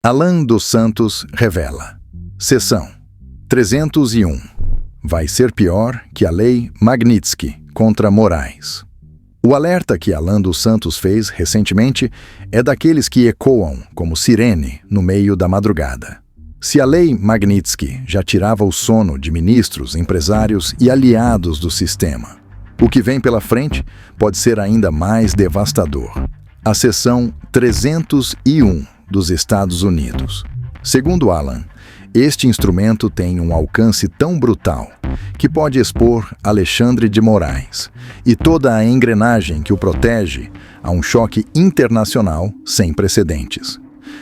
Alan dos Santos revela. Seção 301. Vai ser pior que a Lei Magnitsky contra Moraes. O alerta que Alan dos Santos fez recentemente é daqueles que ecoam como sirene no meio da madrugada. Se a Lei Magnitsky já tirava o sono de ministros, empresários e aliados do sistema, o que vem pela frente pode ser ainda mais devastador. A Seção 301 dos Estados Unidos. Segundo Alan, este instrumento tem um alcance tão brutal que pode expor Alexandre de Moraes e toda a engrenagem que o protege a um choque internacional sem precedentes.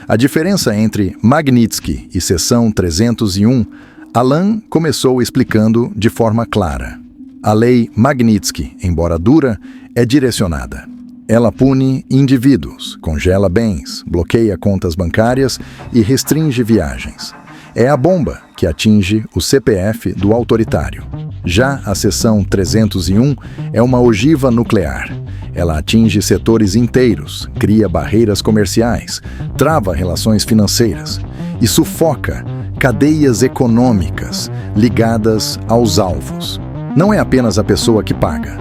A diferença entre Magnitsky e Seção 301, Alan começou explicando de forma clara. A lei Magnitsky, embora dura, é direcionada. Ela pune indivíduos, congela bens, bloqueia contas bancárias e restringe viagens. É a bomba que atinge o CPF do autoritário. Já a Seção 301 é uma ogiva nuclear. Ela atinge setores inteiros, cria barreiras comerciais, trava relações financeiras e sufoca cadeias econômicas ligadas aos alvos. Não é apenas a pessoa que paga,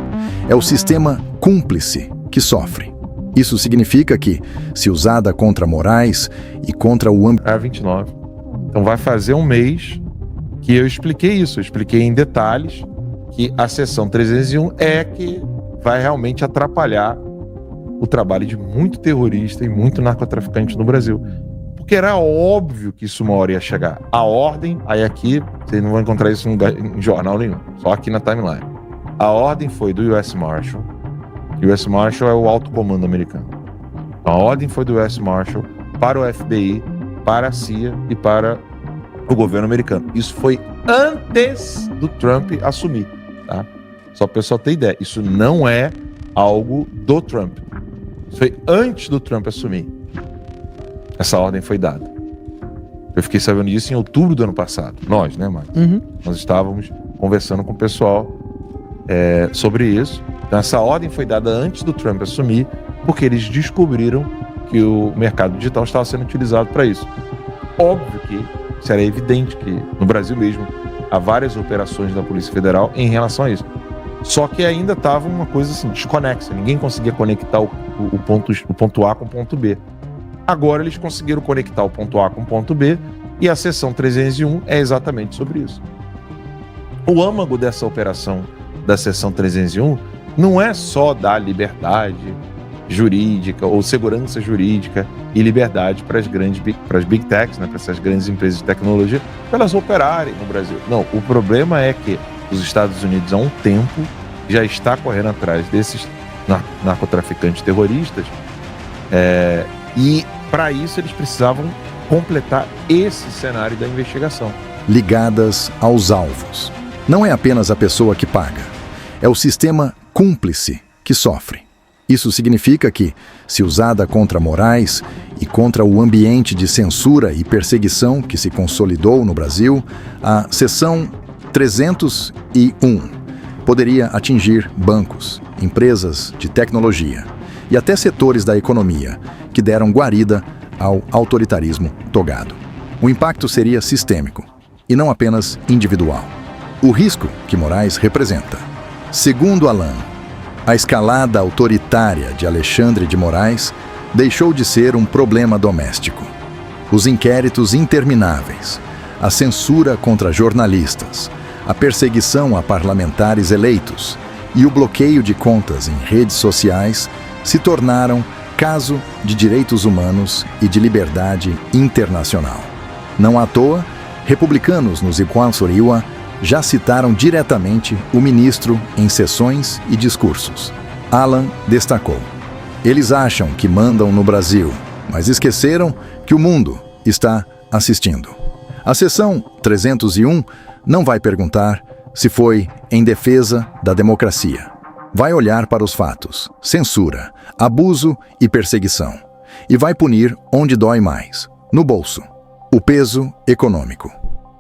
é o sistema cúmplice que sofre. Isso significa que, se usada contra Moraes e contra o ambiente... 29. Então vai fazer um mês que eu expliquei isso, eu expliquei em detalhes que a Seção 301 é que vai realmente atrapalhar o trabalho de muito terrorista e muito narcotraficante no Brasil. Porque era óbvio que isso uma hora ia chegar. A ordem, aí aqui, vocês não vão encontrar isso em jornal nenhum, só aqui na timeline. A ordem foi do US Marshal. US Marshal é o alto comando americano. A ordem foi do US Marshal para o FBI, para a CIA e para o governo americano. Isso foi antes do Trump assumir, tá? Só para o pessoal ter ideia. Isso não é algo do Trump. Isso foi antes do Trump assumir. Essa ordem foi dada. Eu fiquei sabendo disso em outubro do ano passado. Nós, né, Marcos? Nós estávamos conversando com o pessoal sobre isso. Então, essa ordem foi dada antes do Trump assumir, porque eles descobriram que o mercado digital estava sendo utilizado para isso. Óbvio que isso era evidente que no Brasil mesmo há várias operações da Polícia Federal em relação a isso. Só que ainda estava uma coisa assim, desconexa. Ninguém conseguia conectar o ponto A com o ponto B. Agora eles conseguiram conectar o ponto A com o ponto B e a Seção 301 é exatamente sobre isso. O âmago dessa operação da Seção 301 não é só dar liberdade jurídica ou segurança jurídica e liberdade para as big techs, né, para essas grandes empresas de tecnologia, para elas operarem no Brasil. Não, o problema é que os Estados Unidos há um tempo já está correndo atrás desses narcotraficantes terroristas e para isso eles precisavam completar esse cenário da investigação. Ligadas aos alvos. Não é apenas a pessoa que paga, é o sistema cúmplice que sofre. Isso significa que, se usada contra Moraes e contra o ambiente de censura e perseguição que se consolidou no Brasil, a Seção 301 poderia atingir bancos, empresas de tecnologia e até setores da economia que deram guarida ao autoritarismo togado. O impacto seria sistêmico e não apenas individual. O risco que Moraes representa. Segundo Alan, a escalada autoritária de Alexandre de Moraes deixou de ser um problema doméstico. Os inquéritos intermináveis, a censura contra jornalistas, a perseguição a parlamentares eleitos e o bloqueio de contas em redes sociais se tornaram caso de direitos humanos e de liberdade internacional. Não à toa, republicanos no Ziquan-Soriwa já citaram diretamente o ministro em sessões e discursos. Alan destacou: eles acham que mandam no Brasil, mas esqueceram que o mundo está assistindo. A Seção 301 não vai perguntar se foi em defesa da democracia. Vai olhar para os fatos, censura, abuso e perseguição. E vai punir onde dói mais, no bolso. O peso econômico.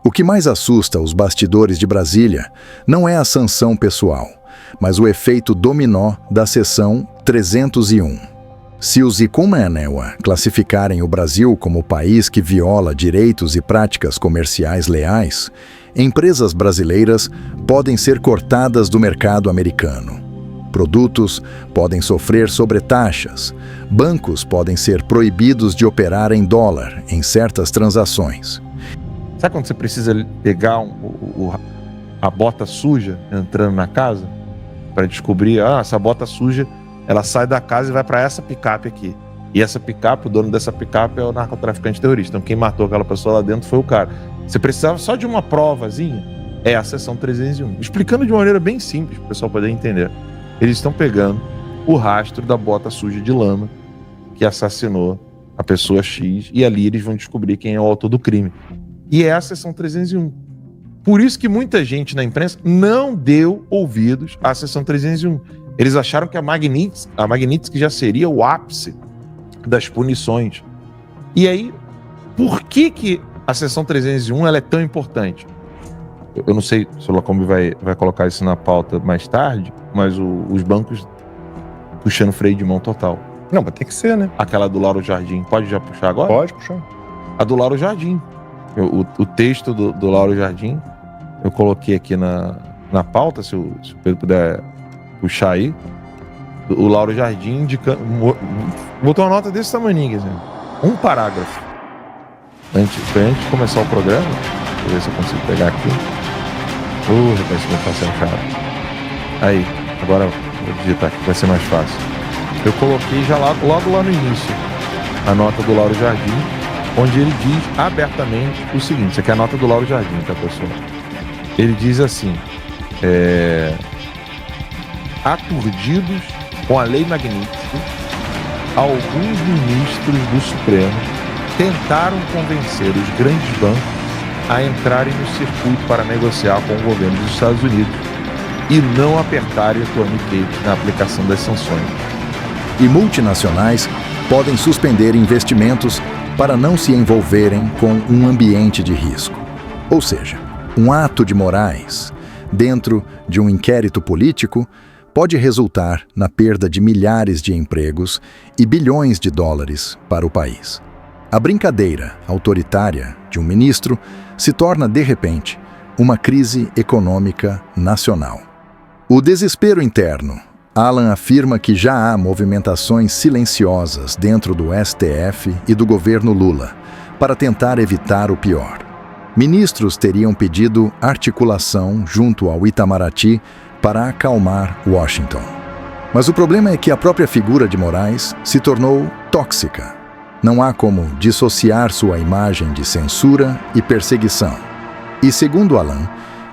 O que mais assusta os bastidores de Brasília não é a sanção pessoal, mas o efeito dominó da Seção 301. Se os Ikumenewa classificarem o Brasil como país que viola direitos e práticas comerciais leais, empresas brasileiras podem ser cortadas do mercado americano. Produtos podem sofrer sobretaxas, bancos podem ser proibidos de operar em dólar em certas transações. Sabe quando você precisa pegar a bota suja entrando na casa? Para descobrir, essa bota suja, ela sai da casa e vai para essa picape aqui. E essa picape, o dono dessa picape é o narcotraficante terrorista. Então quem matou aquela pessoa lá dentro foi o cara. Você precisava só de uma provazinha, é a seção 301. Explicando de uma maneira bem simples para o pessoal poder entender. Eles estão pegando o rastro da bota suja de lama que assassinou a pessoa X e ali eles vão descobrir quem é o autor do crime. E é a seção 301. Por isso que muita gente na imprensa não deu ouvidos à seção 301. Eles acharam que a Magnitsky já seria o ápice das punições. E aí, por que a seção 301 ela é tão importante? Eu não sei se o Lacombe vai colocar isso na pauta mais tarde, mas os bancos puxando freio de mão total. Não, mas tem que ser, né? Aquela do Lauro Jardim, pode já puxar agora? Pode puxar. A do Lauro Jardim. O texto do Lauro Jardim, eu coloquei aqui na pauta, se o Pedro puder puxar aí. O Lauro Jardim indicando, botou uma nota desse tamanho, assim, um parágrafo. Antes de começar o programa, deixa eu ver se eu consigo pegar aqui. Reconhecimento facial, cara. Aí, agora vou digitar aqui, vai ser mais fácil. Eu coloquei já logo lá no início a nota do Lauro Jardim, onde ele diz abertamente o seguinte, isso aqui é a nota do Lauro Jardim, tá, pessoal? Ele diz assim, aturdidos com a lei Magnitsky, alguns ministros do Supremo tentaram convencer os grandes bancos a entrarem no circuito para negociar com o governo dos Estados Unidos e não apertarem o torniquete na aplicação das sanções. E multinacionais podem suspender investimentos para não se envolverem com um ambiente de risco. Ou seja, um ato de Moraes, dentro de um inquérito político, pode resultar na perda de milhares de empregos e bilhões de dólares para o país. A brincadeira autoritária de um ministro se torna, de repente, uma crise econômica nacional. O desespero interno. Alan afirma que já há movimentações silenciosas dentro do STF e do governo Lula para tentar evitar o pior. Ministros teriam pedido articulação junto ao Itamaraty para acalmar Washington. Mas o problema é que a própria figura de Moraes se tornou tóxica. Não há como dissociar sua imagem de censura e perseguição. E, segundo Alan,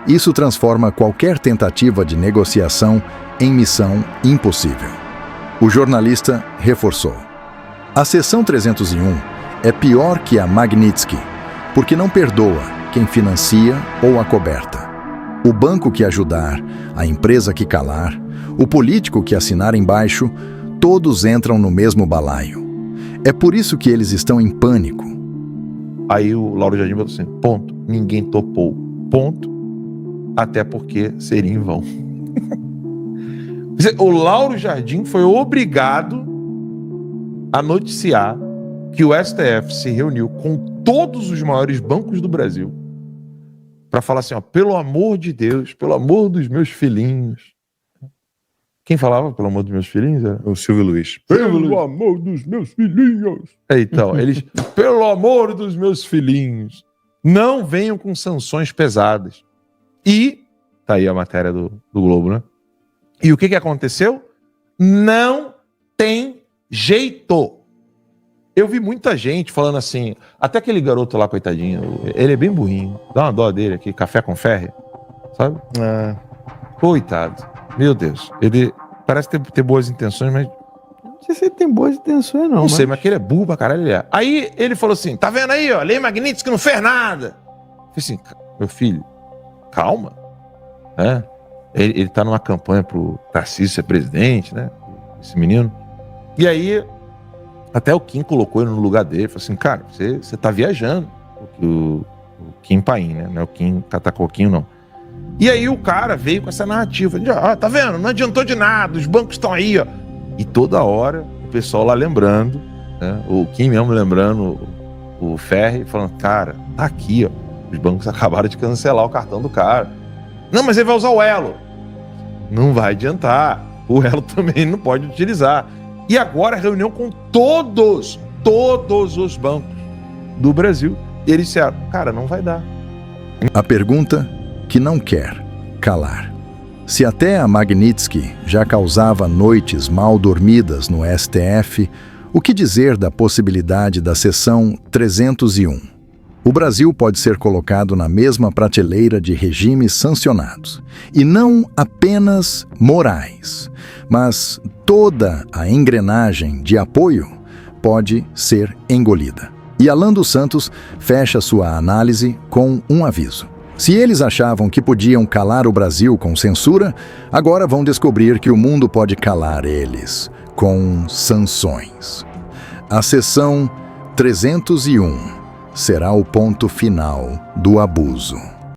isso transforma qualquer tentativa de negociação em missão impossível. O jornalista reforçou. A seção 301 é pior que a Magnitsky, porque não perdoa quem financia ou acoberta. O banco que ajudar, a empresa que calar, o político que assinar embaixo, todos entram no mesmo balaio. É por isso que eles estão em pânico. Aí o Lauro Jardim botou assim, ponto, ninguém topou, ponto, até porque seria em vão. O Lauro Jardim foi obrigado a noticiar que o STF se reuniu com todos os maiores bancos do Brasil para falar assim, pelo amor de Deus, pelo amor dos meus filhinhos. Quem falava pelo amor dos meus filhinhos? Era o Silvio Luiz. Pelo amor dos meus filhinhos. Então, eles, pelo amor dos meus filhinhos, não venham com sanções pesadas. E, tá aí a matéria do Globo, né? E o que aconteceu? Não tem jeito. Eu vi muita gente falando assim, até aquele garoto lá, coitadinho, ele é bem burrinho, dá uma dó dele aqui, café com ferro, sabe? Coitado, meu Deus, ele parece ter boas intenções, mas... Não sei se ele tem boas intenções, não. Não sei, mas que ele é burro pra caralho, ele é. Aí ele falou assim, tá vendo aí, ó, lei Magnitsky não fez nada. Eu falei assim, meu filho, calma, né? Ele tá numa campanha pro Tarcísio ser presidente, né? Esse menino. E aí, até o Kim colocou ele no lugar dele. Falou assim, cara, você tá viajando. O Kim Paim, né? Não é o Kim Catacoquinho, não. E aí o cara veio com essa narrativa. Tá vendo? Não adiantou de nada, os bancos estão aí, ó. E toda hora o pessoal lá lembrando, né? O Kim mesmo lembrando o Ferri, falando, cara, tá aqui, ó, os bancos acabaram de cancelar o cartão do cara. Não, mas ele vai usar o Elo. Não vai adiantar. O Elo também não pode utilizar. E agora reunião com todos os bancos do Brasil. E eles disseram, cara, não vai dar. A pergunta que não quer calar. Se até a Magnitsky já causava noites mal dormidas no STF, o que dizer da possibilidade da seção 301? O Brasil pode ser colocado na mesma prateleira de regimes sancionados. E não apenas morais, mas toda a engrenagem de apoio pode ser engolida. E Alan dos Santos fecha sua análise com um aviso. Se eles achavam que podiam calar o Brasil com censura, agora vão descobrir que o mundo pode calar eles com sanções. A seção 301 será o ponto final do abuso.